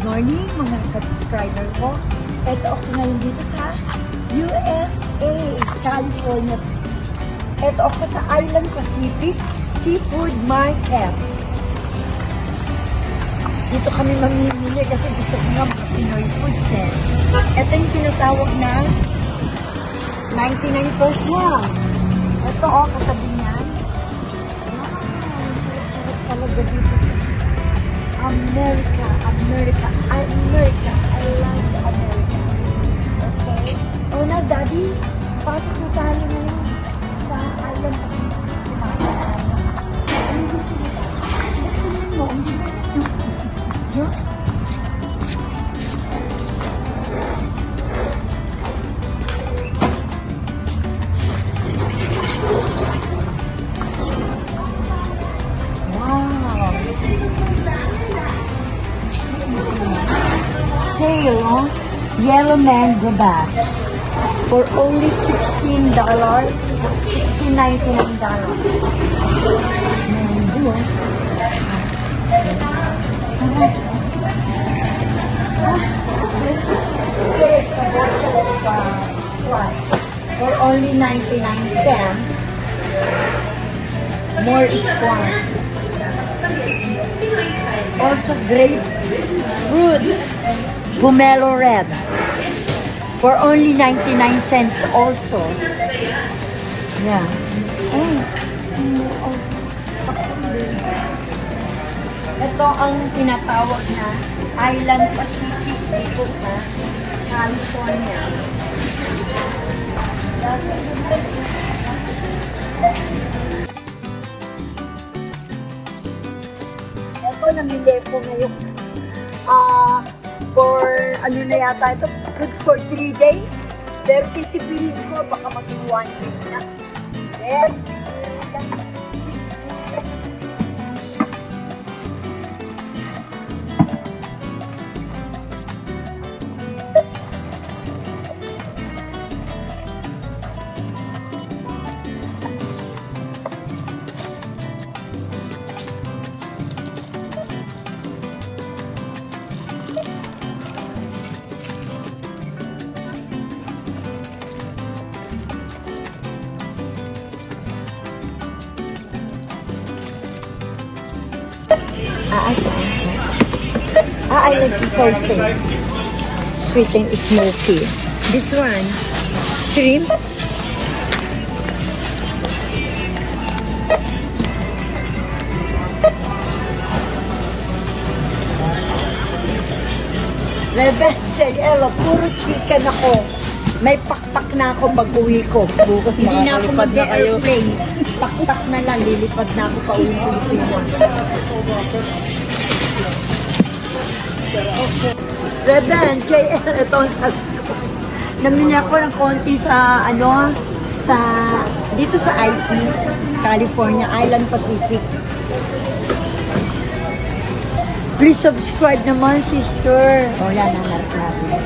Good morning mga subscriber ko. Ito ako ngayon dito sa USA, California. Ito ako sa Island Pacific Seafood Market. Dito kami mamimili kasi gusto ko nga Pinoy foods eh. Ito yung tinatawag na 99%. Ito katabi niyan. Sarap talaga dito sa America. I love America. Okay. Oh na, Daddy, pasok na tayo ngayon sa Island Pacific. Ano gusto mo ba? Tingnan mo, ang ganda. Sale, yellow mango bags for only $16, $16.99. For only 99 cents. More squash. Also grapefruit. Pomelo red for only 99 cents also. Yeah. Ito ang tinatawag na Island Pacific dito sa California. Ito namili ko ngayon. For ano na yata ito, good for 3 days. Pero titipilin ko, baka maging 1 week na. Then, I like the salsa. Sweet and smoky. This one, shrimp. Rebecca, Ella, puro chicken ako. May pakpak na ako pag-uwi ko. Bukas hindi na ako mag-airplane. Pakpak na lang, lilipad na ako pa-uwi ko. Okay. Reben, JL, ito ang sasko. Namili ako ng konti sa, dito sa IP, California, Island Pacific. Please subscribe naman, sister. O, yan ang natin.